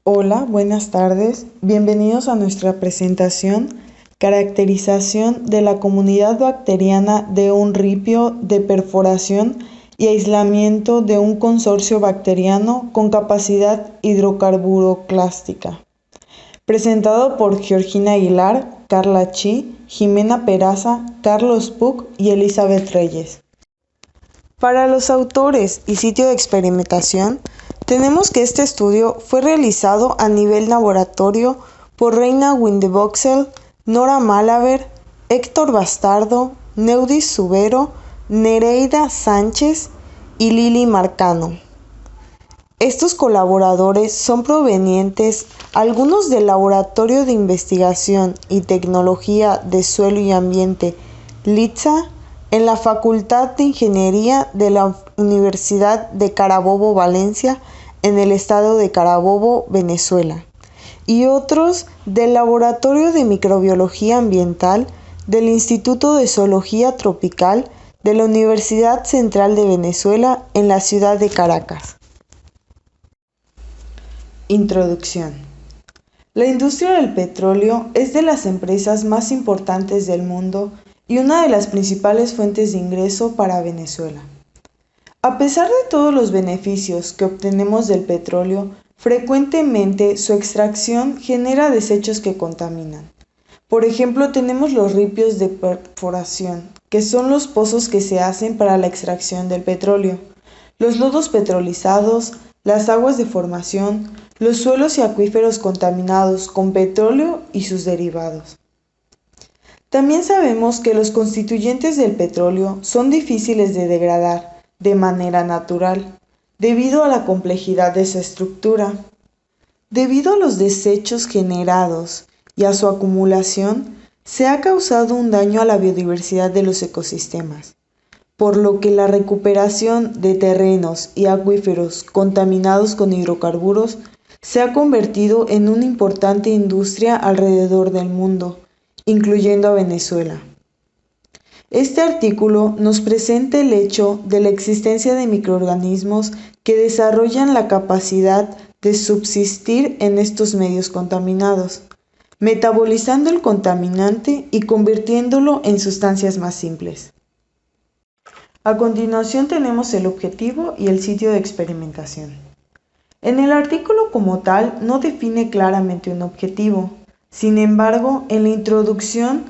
Hola, buenas tardes. Bienvenidos a nuestra presentación Caracterización de la comunidad bacteriana de un ripio de perforación y aislamiento de un consorcio bacteriano con capacidad hidrocarburoclástica. Presentado por Georgina Aguilar, Carla Chi, Jimena Peraza, Carlos Puc y Elizabeth Reyes. Para los autores y sitio de experimentación, tenemos que este estudio fue realizado a nivel laboratorio por Reina Windeboxel, Nora Malaver, Héctor Bastardo, Neudis Subero, Nereida Sánchez y Lili Marcano. Estos colaboradores son provenientes algunos del Laboratorio de Investigación y Tecnología de Suelo y Ambiente LITSA en la Facultad de Ingeniería de la Universidad de Carabobo, Valencia, en el estado de Carabobo, Venezuela, y otros del Laboratorio de Microbiología Ambiental del Instituto de Zoología Tropical de la Universidad Central de Venezuela en la ciudad de Caracas. Introducción. La industria del petróleo es de las empresas más importantes del mundo y una de las principales fuentes de ingreso para Venezuela. A pesar de todos los beneficios que obtenemos del petróleo, frecuentemente su extracción genera desechos que contaminan. Por ejemplo, tenemos los ripios de perforación, que son los pozos que se hacen para la extracción del petróleo, los lodos petrolizados, las aguas de formación, los suelos y acuíferos contaminados con petróleo y sus derivados. También sabemos que los constituyentes del petróleo son difíciles de degradar de manera natural, debido a la complejidad de su estructura. Debido a los desechos generados y a su acumulación, se ha causado un daño a la biodiversidad de los ecosistemas, por lo que la recuperación de terrenos y acuíferos contaminados con hidrocarburos se ha convertido en una importante industria alrededor del mundo, incluyendo a Venezuela. Este artículo nos presenta el hecho de la existencia de microorganismos que desarrollan la capacidad de subsistir en estos medios contaminados, metabolizando el contaminante y convirtiéndolo en sustancias más simples. A continuación tenemos el objetivo y el sitio de experimentación. En el artículo como tal no define claramente un objetivo, sin embargo, en la introducción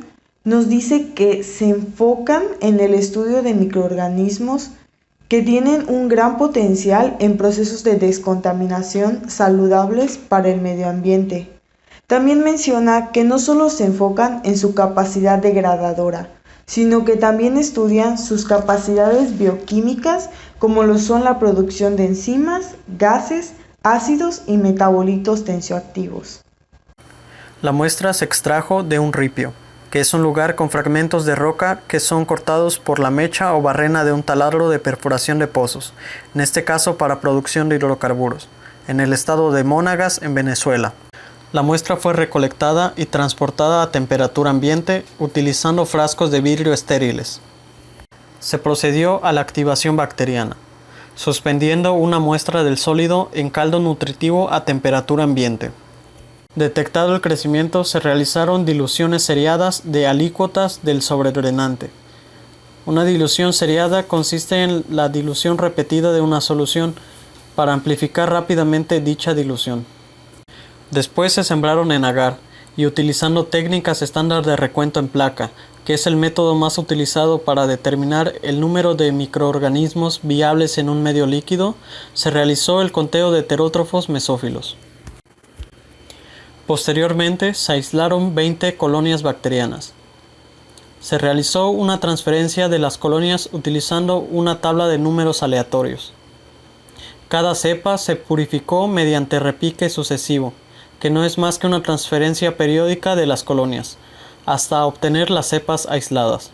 nos dice que se enfocan en el estudio de microorganismos que tienen un gran potencial en procesos de descontaminación saludables para el medio ambiente. También menciona que no solo se enfocan en su capacidad degradadora, sino que también estudian sus capacidades bioquímicas como lo son la producción de enzimas, gases, ácidos y metabolitos tensioactivos. La muestra se extrajo de un ripio, que es un lugar con fragmentos de roca que son cortados por la mecha o barrena de un taladro de perforación de pozos, en este caso para producción de hidrocarburos, en el estado de Monagas, en Venezuela. La muestra fue recolectada y transportada a temperatura ambiente utilizando frascos de vidrio estériles. Se procedió a la activación bacteriana, suspendiendo una muestra del sólido en caldo nutritivo a temperatura ambiente. Detectado el crecimiento, se realizaron diluciones seriadas de alícuotas del sobredrenante. Una dilución seriada consiste en la dilución repetida de una solución para amplificar rápidamente dicha dilución. Después se sembraron en agar y utilizando técnicas estándar de recuento en placa, que es el método más utilizado para determinar el número de microorganismos viables en un medio líquido, se realizó el conteo de heterótrofos mesófilos. Posteriormente se aislaron 20 colonias bacterianas. Se realizó una transferencia de las colonias utilizando una tabla de números aleatorios. Cada cepa se purificó mediante repique sucesivo, que no es más que una transferencia periódica de las colonias, hasta obtener las cepas aisladas.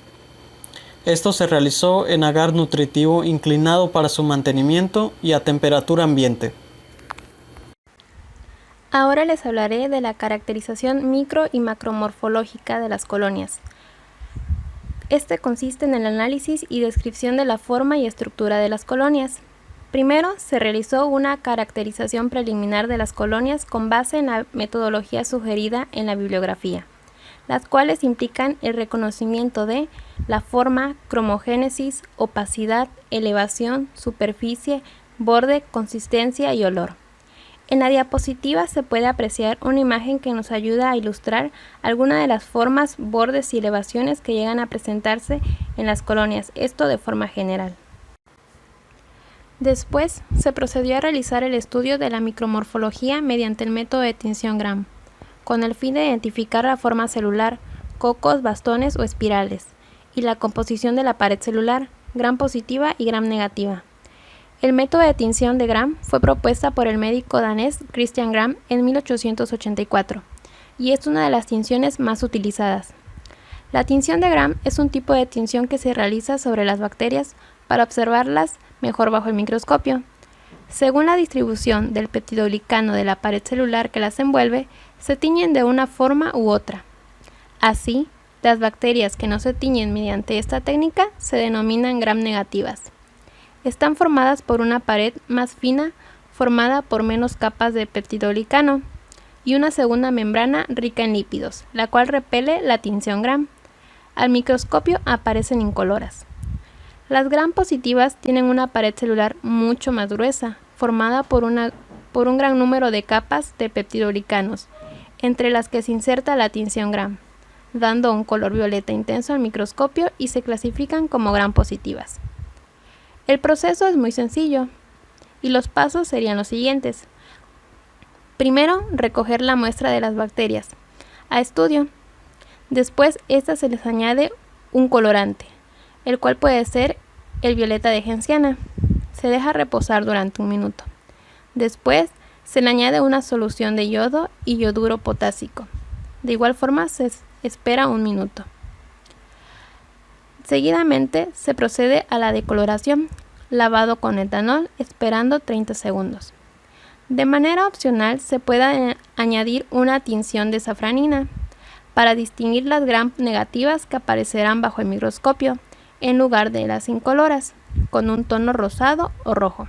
Esto se realizó en agar nutritivo inclinado para su mantenimiento y a temperatura ambiente. Ahora les hablaré de la caracterización micro y macromorfológica de las colonias. Este consiste en el análisis y descripción de la forma y estructura de las colonias. Primero, se realizó una caracterización preliminar de las colonias con base en la metodología sugerida en la bibliografía, las cuales implican el reconocimiento de la forma, cromogénesis, opacidad, elevación, superficie, borde, consistencia y olor. En la diapositiva se puede apreciar una imagen que nos ayuda a ilustrar algunas de las formas, bordes y elevaciones que llegan a presentarse en las colonias, esto de forma general. Después, se procedió a realizar el estudio de la micromorfología mediante el método de tinción Gram, con el fin de identificar la forma celular, cocos, bastones o espirales, y la composición de la pared celular, Gram positiva y Gram negativa. El método de tinción de Gram fue propuesta por el médico danés Christian Gram en 1884, y es una de las tinciones más utilizadas. La tinción de Gram es un tipo de tinción que se realiza sobre las bacterias para observarlas mejor bajo el microscopio. Según la distribución del peptidoglicano de la pared celular que las envuelve, se tiñen de una forma u otra. Así, las bacterias que no se tiñen mediante esta técnica se denominan Gram negativas. Están formadas por una pared más fina formada por menos capas de peptidoglicano y una segunda membrana rica en lípidos, la cual repele la tinción Gram. Al microscopio aparecen incoloras. Las Gram positivas tienen una pared celular mucho más gruesa, formada por un gran número de capas de peptidoglicanos, entre las que se inserta la tinción Gram, dando un color violeta intenso al microscopio y se clasifican como Gram positivas. El proceso es muy sencillo y los pasos serían los siguientes. Primero, recoger la muestra de las bacterias a estudio. Después, estas se les añade un colorante, el cual puede ser el violeta de genciana. Se deja reposar durante 1 minuto. Después, se le añade una solución de yodo y yoduro potásico. De igual forma, se espera 1 minuto. Seguidamente, se procede a la decoloración, lavado con etanol, esperando 30 segundos. De manera opcional, se puede añadir una tinción de safranina para distinguir las Gram negativas que aparecerán bajo el microscopio, en lugar de las incoloras, con un tono rosado o rojo.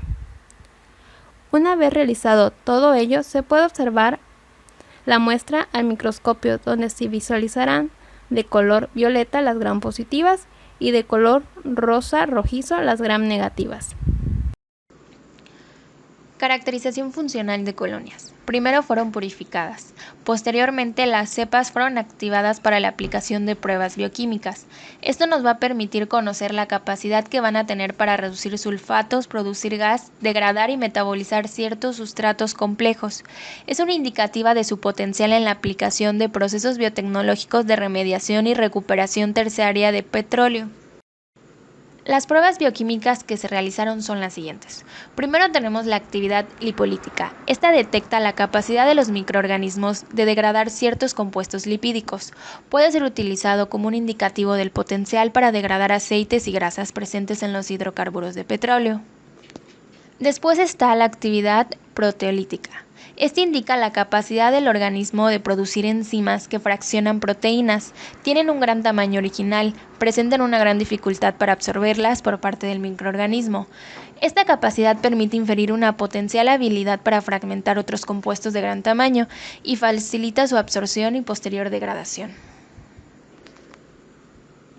Una vez realizado todo ello, se puede observar la muestra al microscopio, donde se visualizarán de color violeta las Gram positivas y de color rosa rojizo las Gram negativas. Caracterización funcional de colonias. Primero fueron purificadas. Posteriormente, las cepas fueron activadas para la aplicación de pruebas bioquímicas. Esto nos va a permitir conocer la capacidad que van a tener para reducir sulfatos, producir gas, degradar y metabolizar ciertos sustratos complejos. Es una indicativa de su potencial en la aplicación de procesos biotecnológicos de remediación y recuperación terciaria de petróleo. Las pruebas bioquímicas que se realizaron son las siguientes. Primero tenemos la actividad lipolítica. Esta detecta la capacidad de los microorganismos de degradar ciertos compuestos lipídicos. Puede ser utilizado como un indicativo del potencial para degradar aceites y grasas presentes en los hidrocarburos de petróleo. Después está la actividad proteolítica. Este indica la capacidad del organismo de producir enzimas que fraccionan proteínas, tienen un gran tamaño original, presentan una gran dificultad para absorberlas por parte del microorganismo. Esta capacidad permite inferir una potencial habilidad para fragmentar otros compuestos de gran tamaño y facilita su absorción y posterior degradación.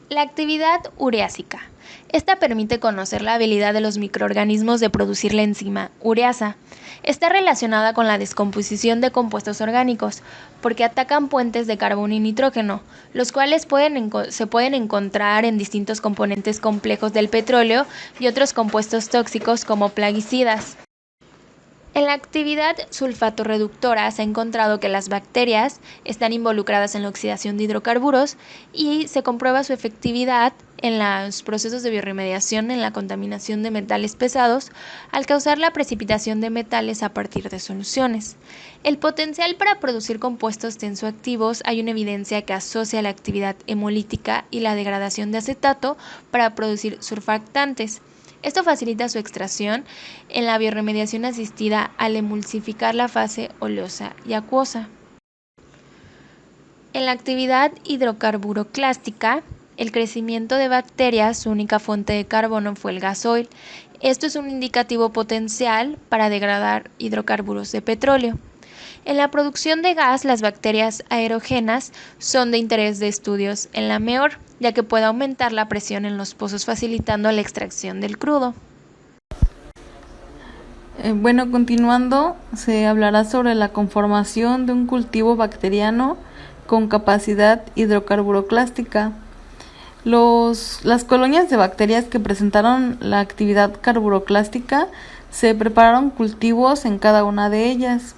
La actividad ureásica. Esta permite conocer la habilidad de los microorganismos de producir la enzima ureasa. Está relacionada con la descomposición de compuestos orgánicos, porque atacan puentes de carbono y nitrógeno, los cuales se pueden encontrar en distintos componentes complejos del petróleo y otros compuestos tóxicos como plaguicidas. En la actividad sulfatorreductora se ha encontrado que las bacterias están involucradas en la oxidación de hidrocarburos y se comprueba su efectividad en los procesos de biorremediación en la contaminación de metales pesados al causar la precipitación de metales a partir de soluciones. El potencial para producir compuestos tensoactivos hay una evidencia que asocia la actividad hemolítica y la degradación de acetato para producir surfactantes. Esto facilita su extracción en la biorremediación asistida al emulsificar la fase oleosa y acuosa. En la actividad hidrocarburoclástica, el crecimiento de bacterias, su única fuente de carbono fue el gasoil. Esto es un indicativo potencial para degradar hidrocarburos de petróleo. En la producción de gas, las bacterias aerógenas son de interés de estudios en la MEOR, ya que puede aumentar la presión en los pozos facilitando la extracción del crudo. Continuando, se hablará sobre la conformación de un cultivo bacteriano con capacidad hidrocarburoclástica. Las colonias de bacterias que presentaron la actividad carburoclástica se prepararon cultivos en cada una de ellas.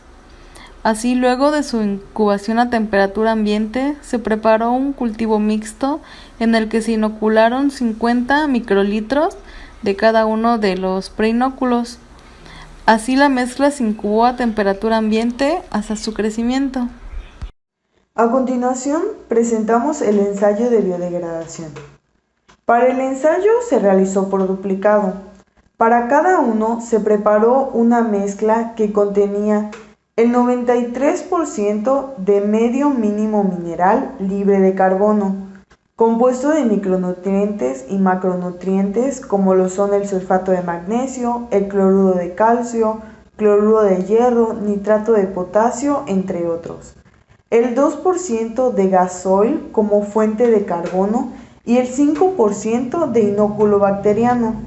Así, luego de su incubación a temperatura ambiente, se preparó un cultivo mixto en el que se inocularon 50 microlitros de cada uno de los preinóculos. Así, la mezcla se incubó a temperatura ambiente hasta su crecimiento. A continuación, presentamos el ensayo de biodegradación. Para el ensayo se realizó por duplicado. Para cada uno se preparó una mezcla que contenía el 93% de medio mínimo mineral libre de carbono, compuesto de micronutrientes y macronutrientes como lo son el sulfato de magnesio, el cloruro de calcio, cloruro de hierro, nitrato de potasio, entre otros. El 2% de gasoil como fuente de carbono y el 5% de inóculo bacteriano.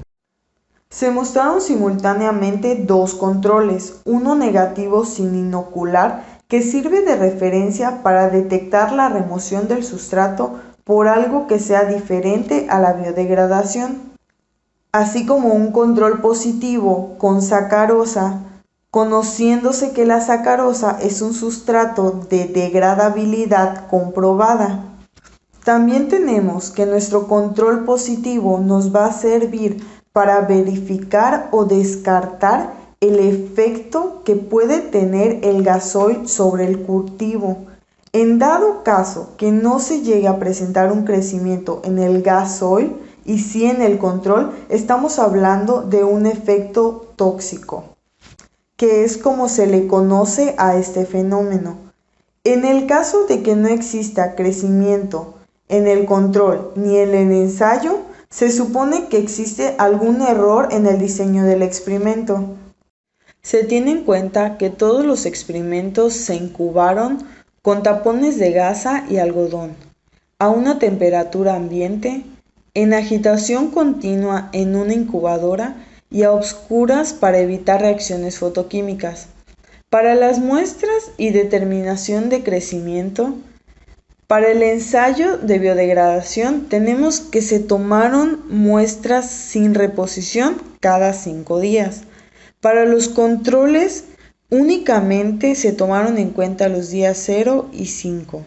Se mostraron simultáneamente dos controles, uno negativo sin inocular, que sirve de referencia para detectar la remoción del sustrato por algo que sea diferente a la biodegradación, así como un control positivo con sacarosa, conociéndose que la sacarosa es un sustrato de degradabilidad comprobada. También tenemos que nuestro control positivo nos va a servir para verificar o descartar el efecto que puede tener el gasoil sobre el cultivo. En dado caso que no se llegue a presentar un crecimiento en el gasoil y sí en el control, estamos hablando de un efecto tóxico, que es como se le conoce a este fenómeno. En el caso de que no exista crecimiento en el control ni en el ensayo, se supone que existe algún error en el diseño del experimento. Se tiene en cuenta que todos los experimentos se incubaron con tapones de gasa y algodón, a una temperatura ambiente, en agitación continua en una incubadora y a oscuras para evitar reacciones fotoquímicas. Para las muestras y determinación de crecimiento, para el ensayo de biodegradación tenemos que se tomaron muestras sin reposición cada 5 días. Para los controles únicamente se tomaron en cuenta los días 0 y 5.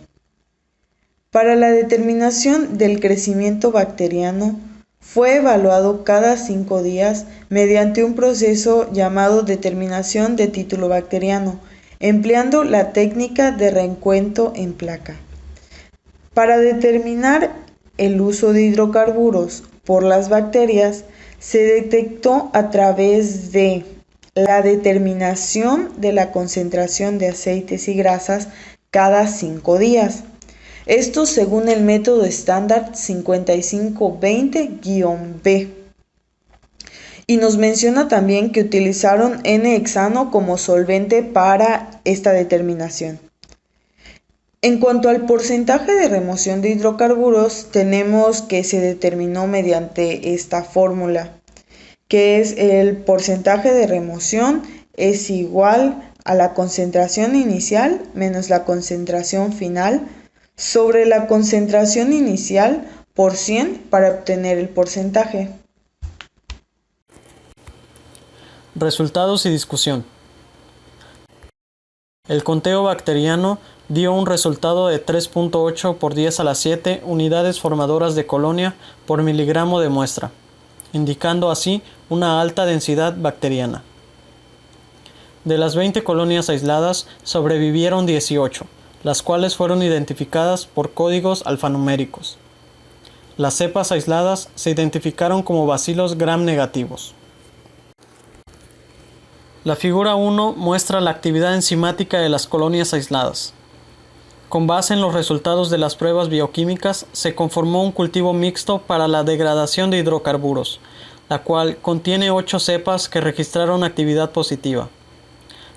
Para la determinación del crecimiento bacteriano fue evaluado cada 5 días mediante un proceso llamado determinación de título bacteriano, empleando la técnica de recuento en placa. Para determinar el uso de hidrocarburos por las bacterias, se detectó a través de la determinación de la concentración de aceites y grasas cada 5 días. Esto según el método estándar 5520-B. Y nos menciona también que utilizaron N-hexano como solvente para esta determinación. En cuanto al porcentaje de remoción de hidrocarburos, tenemos que se determinó mediante esta fórmula, que es el porcentaje de remoción es igual a la concentración inicial menos la concentración final sobre la concentración inicial por 100 para obtener el porcentaje. Resultados y discusión. El conteo bacteriano dio un resultado de 3.8 por 10 a la 7 unidades formadoras de colonia por miligramo de muestra, indicando así una alta densidad bacteriana. De las 20 colonias aisladas sobrevivieron 18, las cuales fueron identificadas por códigos alfanuméricos. Las cepas aisladas se identificaron como bacilos gram negativos. La figura 1 muestra la actividad enzimática de las colonias aisladas. Con base en los resultados de las pruebas bioquímicas, se conformó un cultivo mixto para la degradación de hidrocarburos, la cual contiene 8 cepas que registraron actividad positiva.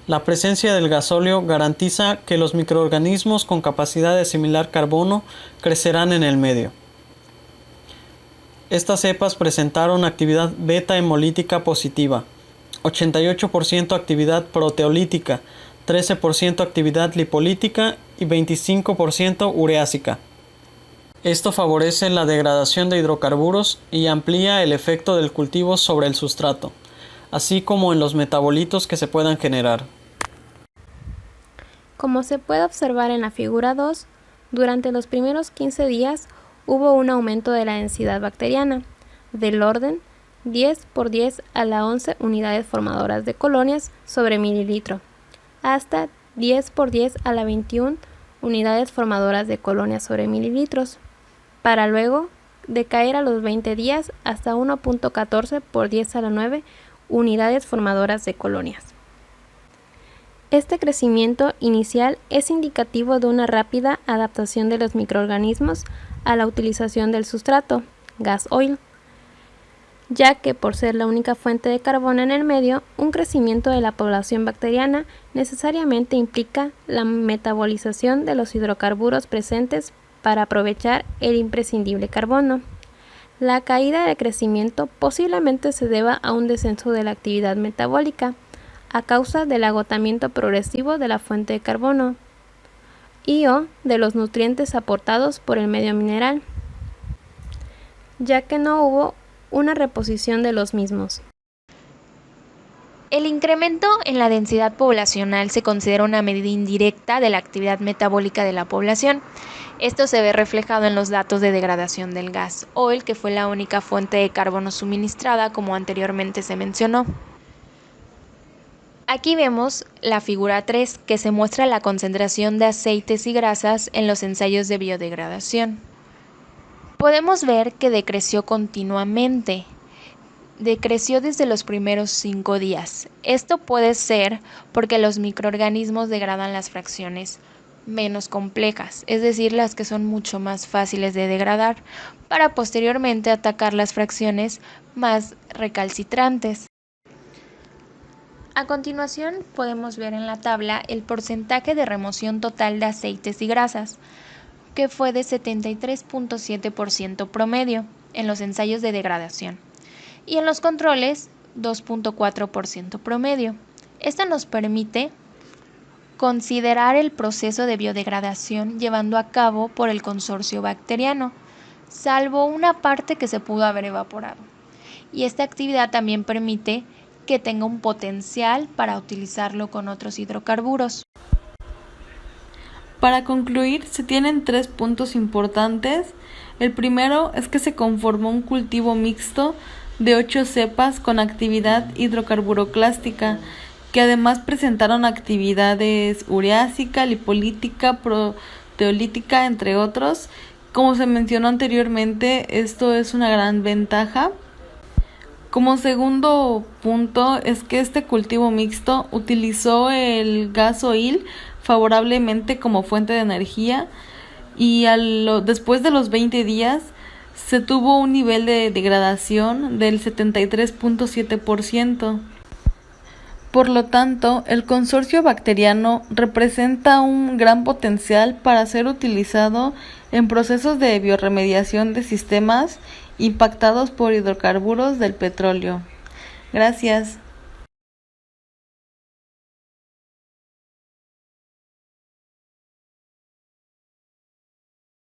La presencia del gasóleo garantiza que los microorganismos con capacidad de asimilar carbono crecerán en el medio. Estas cepas presentaron actividad beta-hemolítica positiva, 88% actividad proteolítica, 13% actividad lipolítica y 25% ureásica. Esto favorece la degradación de hidrocarburos y amplía el efecto del cultivo sobre el sustrato, así como en los metabolitos que se puedan generar. Como se puede observar en la figura 2, durante los primeros 15 días hubo un aumento de la densidad bacteriana, del orden 10 por 10 a la 11 unidades formadoras de colonias sobre mililitro, hasta 10 por 10 a la 21 unidades formadoras de colonias sobre mililitros, para luego decaer a los 20 días hasta 1.14 por 10 a la 9 unidades formadoras de colonias. Este crecimiento inicial es indicativo de una rápida adaptación de los microorganismos a la utilización del sustrato, gas oil, ya que por ser la única fuente de carbono en el medio, un crecimiento de la población bacteriana necesariamente implica la metabolización de los hidrocarburos presentes para aprovechar el imprescindible carbono. La caída de crecimiento posiblemente se deba a un descenso de la actividad metabólica a causa del agotamiento progresivo de la fuente de carbono y/o de los nutrientes aportados por el medio mineral, ya que no hubo una reposición de los mismos. El incremento en la densidad poblacional se considera una medida indirecta de la actividad metabólica de la población. Esto se ve reflejado en los datos de degradación del gas oil, que fue la única fuente de carbono suministrada, como anteriormente se mencionó. Aquí vemos la figura 3, que se muestra la concentración de aceites y grasas en los ensayos de biodegradación. Podemos ver que decreció continuamente. Decreció desde los primeros 5 días. Esto puede ser porque los microorganismos degradan las fracciones menos complejas, es decir, las que son mucho más fáciles de degradar, para posteriormente atacar las fracciones más recalcitrantes. A continuación podemos ver en la tabla el porcentaje de remoción total de aceites y grasas, que fue de 73.7% promedio en los ensayos de degradación y en los controles 2.4% promedio. Esto nos permite considerar el proceso de biodegradación llevando a cabo por el consorcio bacteriano, salvo una parte que se pudo haber evaporado. Y esta actividad también permite que tenga un potencial para utilizarlo con otros hidrocarburos. Para concluir, se tienen 3 puntos importantes. El primero es que se conformó un cultivo mixto de 8 cepas con actividad hidrocarburoclástica, que además presentaron actividades ureásica, lipolítica, proteolítica, entre otros. Como se mencionó anteriormente, esto es una gran ventaja. Como segundo punto es que este cultivo mixto utilizó el gas oil favorablemente como fuente de energía y después de los 20 días se tuvo un nivel de degradación del 73.7%. Por lo tanto, el consorcio bacteriano representa un gran potencial para ser utilizado en procesos de biorremediación de sistemas impactados por hidrocarburos del petróleo. Gracias.